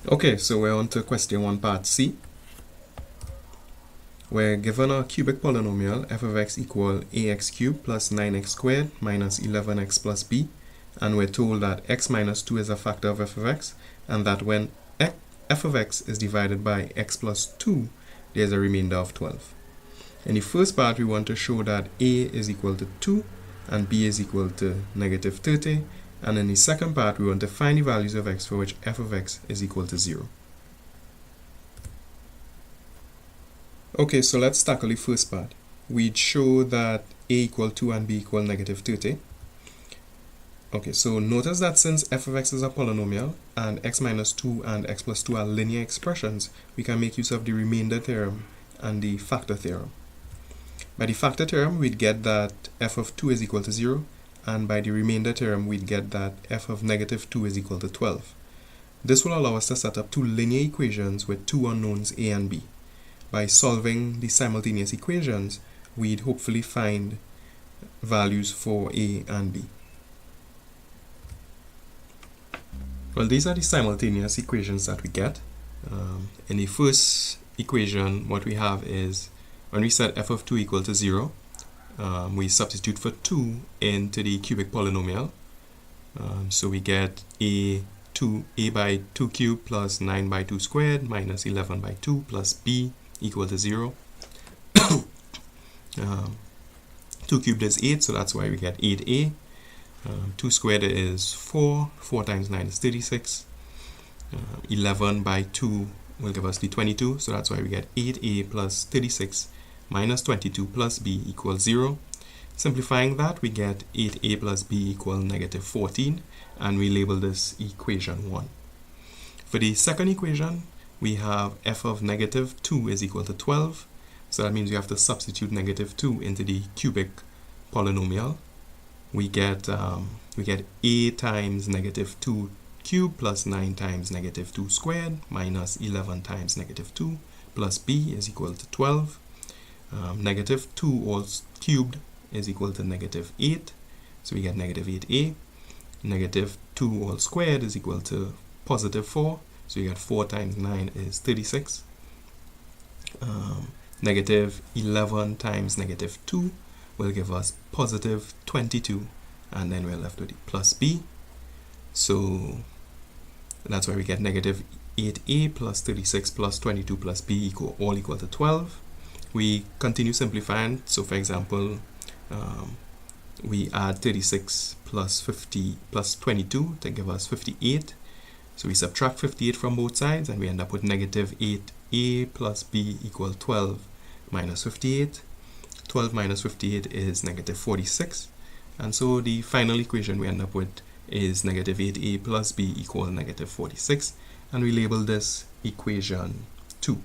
Okay, so we're on to question 1 part C. We're given a cubic polynomial f of x equal ax cubed plus 9x squared minus 11x plus b, and we're told that x minus 2 is a factor of f of x, and that when f of x is divided by x plus 2, there's a remainder of 12. In the first part, we want to show that a is equal to 2 and b is equal to negative 30, and in the second part, we want to find the values of x for which f of x is equal to 0. Okay, so let's tackle the first part. We'd show that a equal 2 and b equal negative 30. Okay, so notice that since f of x is a polynomial and x minus 2 and x plus 2 are linear expressions, we can make use of the remainder theorem and the factor theorem. By the factor theorem, we'd get that f of 2 is equal to 0, and by the remainder theorem, we'd get that f of negative 2 is equal to 12. This will allow us to set up two linear equations with two unknowns a and b. By solving the simultaneous equations, we'd hopefully find values for a and b. Well, these are the simultaneous equations that we get. In the first equation, what we have is when we set f of 2 equal to 0, we substitute for 2 into the cubic polynomial. So we get a by 2 cubed plus 9 by 2 squared minus 11 by 2 plus b equal to 0. 2 cubed is 8, so that's why we get 8a. 2 squared is 4. 4 times 9 is 36. 11 by 2 will give us the 22, so that's why we get 8a plus 36 minus 22 plus b equals 0. Simplifying that, we get 8a plus b equal negative 14, and we label this equation 1. For the second equation, we have f of negative 2 is equal to 12, so that means we have to substitute negative 2 into the cubic polynomial. We get a times negative 2 cubed plus 9 times negative 2 squared minus 11 times negative 2 plus b is equal to 12. Negative 2 all cubed is equal to negative 8, so we get negative 8a. Negative 2 all squared is equal to positive 4, so you get 4 times 9 is 36. Negative 11 times negative 2 will give us positive 22, and then we're left with the plus b. So that's why we get negative 8a plus 36 plus 22 plus b all equal to 12. We continue simplifying. So for example, we add 36 plus 50 plus 22 to give us 58. So we subtract 58 from both sides, and we end up with negative 8a plus b equal 12 minus 58. 12 minus 58 is negative 46. And so the final equation we end up with is negative 8a plus b equal negative 46. And we label this equation 2.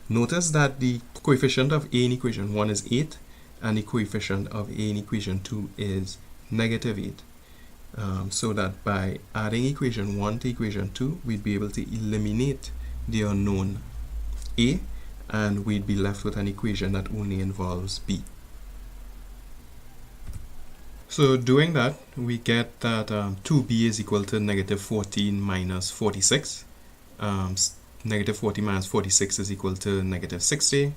Notice that the coefficient of a in equation 1 is 8, and the coefficient of a in equation 2 is negative 8. So that by adding equation 1 to equation 2, we'd be able to eliminate the unknown a, and we'd be left with an equation that only involves b. So doing that, we get that 2b is equal to negative 14 minus 46. Negative 40 minus 46 is equal to negative 60.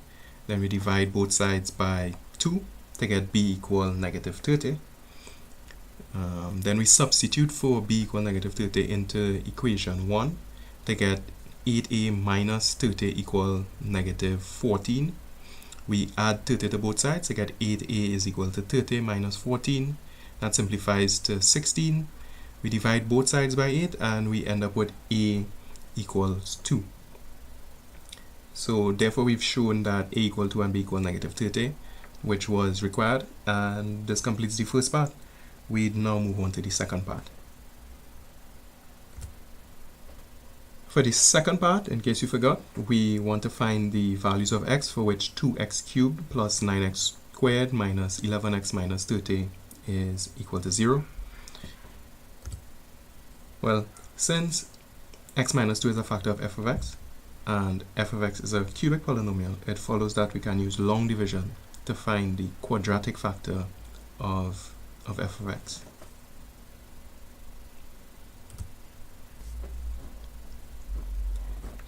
Then we divide both sides by 2 to get b equal negative 30. Then we substitute for b equal negative 30 into equation 1 to get 8a minus 30 equal negative 14. We add 30 to both sides to get 8a is equal to 30 minus 14. That simplifies to 16. We divide both sides by 8, and we end up with a equals 2. So therefore we've shown that a equal 2 and b equal negative 30, which was required, and this completes the first part. We now move on to the second part. For the second part, in case you forgot, we want to find the values of x for which 2x cubed plus 9x squared minus 11x minus 30 is equal to 0. Well, since x minus 2 is a factor of f of x, and f of x is a cubic polynomial, it follows that we can use long division to find the quadratic factor of f of x.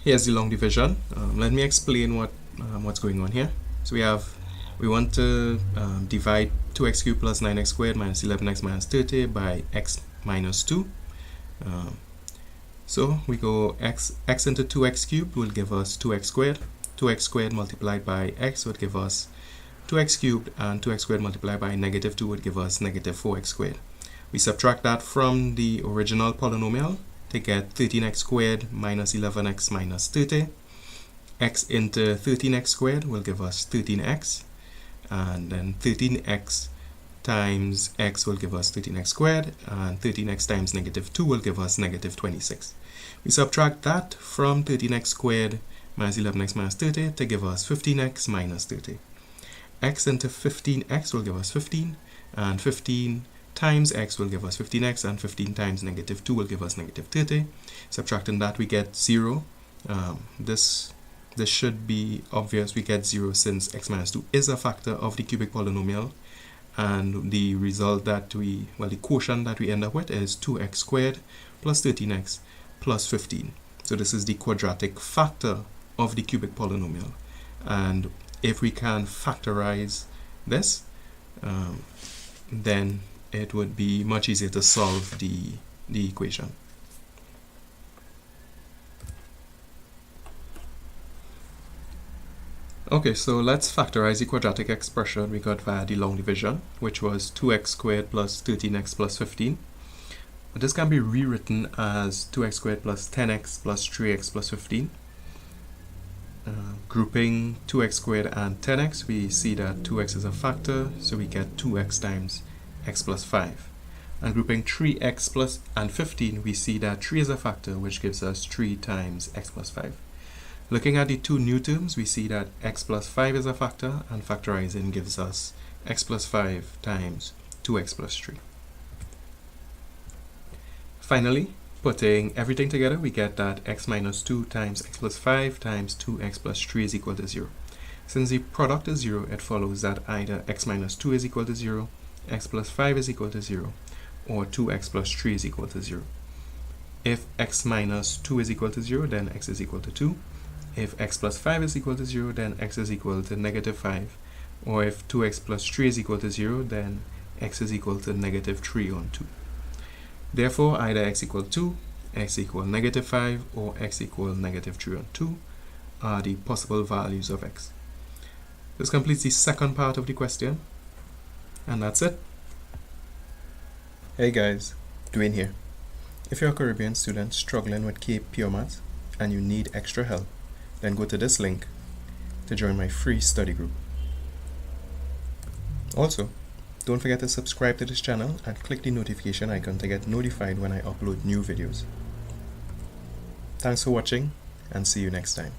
Here's the long division. Let me explain what's going on here. So we want to divide 2x cubed plus 9x squared minus 11x minus 30 by x minus 2. So we go x into 2x cubed will give us 2x squared. 2x squared multiplied by x would give us 2x cubed, and 2x squared multiplied by negative 2 would give us negative 4x squared. We subtract that from the original polynomial to get 13x squared minus 11x minus 30. X into 13x squared will give us 13x, and then 13x times x will give us 13x squared, and 13x times negative 2 will give us negative 26. We subtract that from 13x squared minus 11x minus 30 to give us 15x minus 30. X into 15x will give us 15, and 15 times x will give us 15x, and 15 times negative 2 will give us negative 30. Subtracting that, we get 0. This should be obvious. We get 0 since x minus 2 is a factor of the cubic polynomial, and the result that the quotient that we end up with is 2x squared plus 13x plus 15. So this is the quadratic factor of the cubic polynomial, and if we can factorize this, then it would be much easier to solve the equation. Okay, so let's factorize the quadratic expression we got via the long division, which was 2x squared plus 13x plus 15. This can be rewritten as 2x squared plus 10x plus 3x plus 15. Grouping 2x squared and 10x, we see that 2x is a factor, so we get 2x times x plus 5. And grouping 3x plus and 15, we see that 3 is a factor, which gives us 3 times x plus 5. Looking at the two new terms, we see that x plus 5 is a factor, and factorizing gives us x plus 5 times 2x plus 3. Finally, putting everything together, we get that x minus 2 times x plus 5 times 2x plus 3 is equal to 0. Since the product is 0, it follows that either x minus 2 is equal to 0, x plus 5 is equal to 0, or 2x plus 3 is equal to 0. If x minus 2 is equal to 0, then x is equal to 2. If x plus 5 is equal to 0, then x is equal to negative 5. Or if 2x plus 3 is equal to 0, then x is equal to negative 3 on 2. Therefore, either x equal 2, x equal negative 5, or x equal negative 3 on 2 are the possible values of x. This completes the second part of the question, and that's it. Hey guys, Dwayne here. If you're a Caribbean student struggling with Cape Pure Maths and you need extra help, then go to this link to join my free study group. Also, don't forget to subscribe to this channel and click the notification icon to get notified when I upload new videos. Thanks for watching, and see you next time.